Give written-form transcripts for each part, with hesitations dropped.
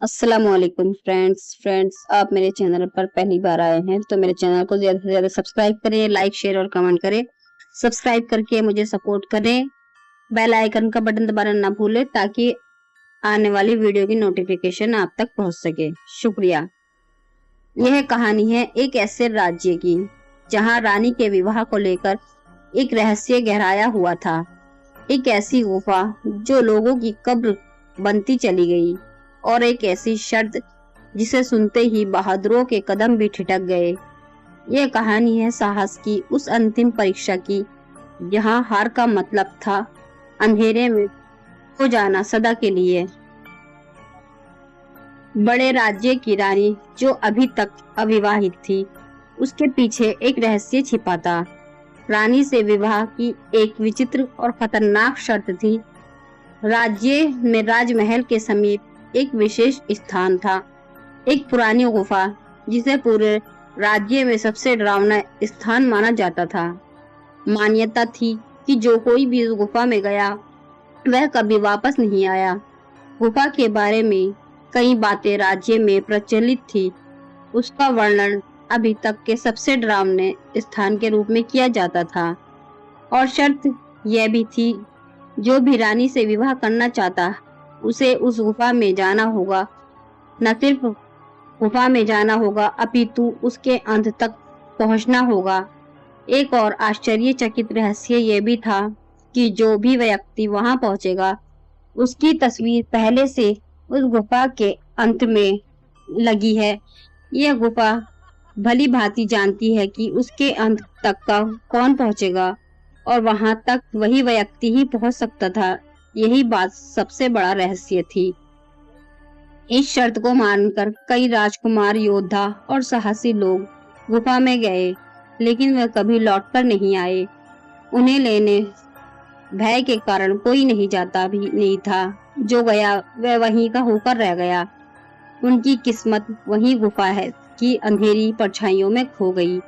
अस्सलामुअलैकुम फ्रेंड्स, आप मेरे चैनल पर पहली बार आए हैं तो मेरे चैनल को ज्यादा से ज्यादा सब्सक्राइब करें, लाइक शेयर और कमेंट करें। सब्सक्राइब करके मुझे सपोर्ट करें। बेल आइकन का बटन दबाना ना भूलें ताकि आने वाली वीडियो की नोटिफिकेशन आप तक पहुंच सके। शुक्रिया। यह कहानी है एक ऐसे राज्य की जहां रानी के विवाह को लेकर एक रहस्य गहराया हुआ था। एक ऐसी गुफा जो लोगों की कब्र बनती चली गई और एक ऐसी शर्त जिसे सुनते ही बहादुरों के कदम भी ठिठक गए। यह कहानी है साहस की, उस अंतिम परीक्षा की जहां हार का मतलब था अंधेरे में खो जाना सदा के लिए। बड़े राज्य की रानी जो अभी तक अविवाहित थी, उसके पीछे एक रहस्य छिपा था। रानी से विवाह की एक विचित्र और खतरनाक शर्त थी। राज्य में राजमहल के समीप एक विशेष स्थान था, एक पुरानी गुफा जिसे पूरे राज्य में सबसे डरावना स्थान माना जाता था। मान्यता थी कि जो कोई भी उस गुफा में गया वह कभी वापस नहीं आया। गुफा के बारे में कई बातें राज्य में प्रचलित थी। उसका वर्णन अभी तक के सबसे डरावने स्थान के रूप में किया जाता था और शर्त यह भी थी, जो भी रानी से विवाह करना चाहता उसे उस गुफा में जाना होगा। न सिर्फ गुफा में जाना होगा अपितु उसके अंत तक पहुंचना होगा। एक और आश्चर्यचकित रहस्य यह भी था कि जो भी व्यक्ति वहां पहुंचेगा उसकी तस्वीर पहले से उस गुफा के अंत में लगी है। यह गुफा भली भांति जानती है कि उसके अंत तक का कौन पहुंचेगा और वहां तक वही व्यक्ति ही पहुंच सकता था। यही बात सबसे बड़ा रहस्य थी। इस शर्त को मानकर कई राजकुमार, योद्धा और साहसी लोग गुफा में गए, लेकिन वे कभी लौटकर नहीं आए। उन्हें लेने भय के कारण कोई नहीं जाता भी नहीं था। जो गया वह वहीं का होकर रह गया। उनकी किस्मत वही गुफा है कि अंधेरी परछाइयों में खो गई।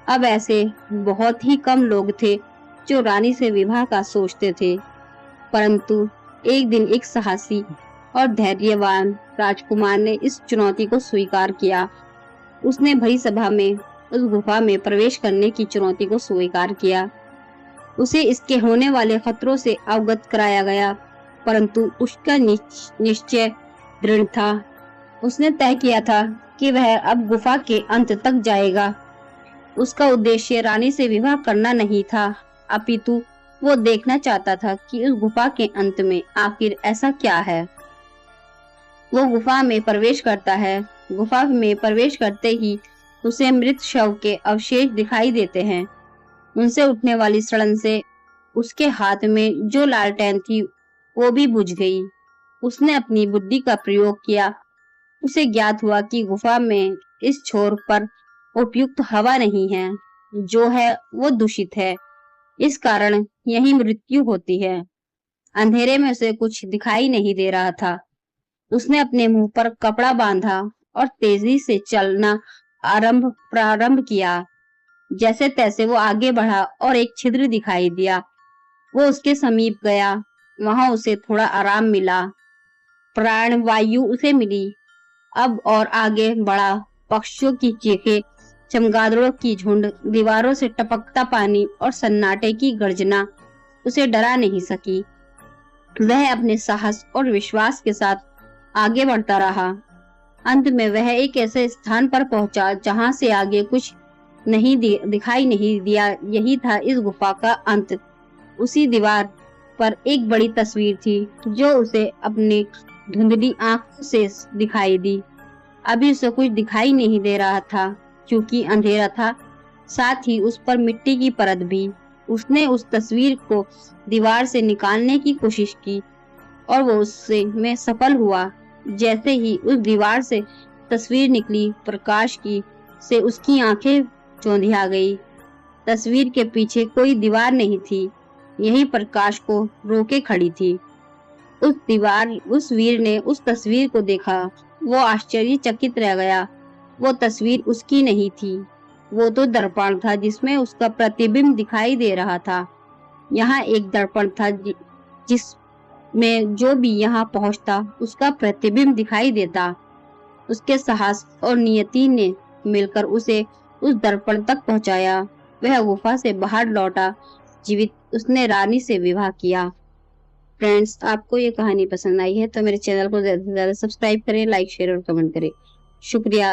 अब ऐसे बहुत ही कम लोग थे जो रानी से विवाह का सोचते थे, परंतु एक दिन एक साहसी और धैर्यवान राजकुमार ने इस चुनौती को स्वीकार किया। उसने भरी सभा में उस गुफा में प्रवेश करने की चुनौती को स्वीकार किया। उसे इसके होने वाले खतरों से अवगत कराया गया, परंतु उसका निश्चय दृढ़ था। उसने तय किया था कि वह अब गुफा के अंत तक जाएगा। उसका उद्देश्य रानी से विवाह करना नहीं था, अपितु वो देखना चाहता था कि उस गुफा के अंत में आखिर ऐसा क्या है। वो गुफा में प्रवेश करता है। गुफा में प्रवेश करते ही उसे मृत शव के अवशेष दिखाई देते हैं। उनसे उठने वाली सड़न से उसके हाथ में जो लालटेन थी वो भी बुझ गई। उसने अपनी बुद्धि का प्रयोग किया। उसे ज्ञात हुआ कि गुफा में इस छोर पर उपयुक्त हवा नहीं है, जो है वो दूषित है। इस कारण यही मृत्यु होती है। अंधेरे में उसे कुछ दिखाई नहीं दे रहा था। उसने अपने मुंह पर कपड़ा बांधा और तेजी से चलना प्रारंभ किया। जैसे तैसे वो आगे बढ़ा और एक छिद्र दिखाई दिया। वो उसके समीप गया। वहां उसे थोड़ा आराम मिला, प्राण वायु उसे मिली। अब और आगे बढ़ा। पक्षियों की चीखें, चमगादड़ों की झुंड, दीवारों से टपकता पानी और सन्नाटे की गर्जना उसे डरा नहीं सकी। वह अपने साहस और विश्वास के साथ आगे बढ़ता रहा। अंत में वह एक ऐसे स्थान पर पहुंचा जहां से आगे कुछ दिखाई नहीं दिया। यही था इस गुफा का अंत। उसी दीवार पर एक बड़ी तस्वीर थी जो उसे अपनी धुंधली आंखों से दिखाई दी। अभी उसे कुछ दिखाई नहीं दे रहा था क्योंकि अंधेरा था, साथ ही उस पर मिट्टी की परत भी। उसने उस तस्वीर को दीवार से निकालने की कोशिश की और वो उससे में सफल हुआ। जैसे ही उस दीवार से तस्वीर निकली, प्रकाश की से उसकी आंखें चौंधिया गई। तस्वीर के पीछे कोई दीवार नहीं थी, यही प्रकाश को रोके खड़ी थी। उस वीर ने उस तस्वीर को देखा। वो आश्चर्यचकित रह गया। वो तस्वीर उसकी नहीं थी, वो तो दर्पण था जिसमें उसका प्रतिबिंब दिखाई दे रहा था। यहाँ एक दर्पण था जिस में जो भी यहाँ पहुंचता उसका प्रतिबिंब दिखाई देता। उसके साहस और नियति ने मिलकर उसे उस दर्पण तक पहुंचाया। वह गुफा से बाहर लौटा जीवित। उसने रानी से विवाह किया। फ्रेंड्स, आपको ये कहानी पसंद आई है तो मेरे चैनल को ज्यादा से ज्यादा सब्सक्राइब करें, लाइक शेयर और कमेंट करें। शुक्रिया।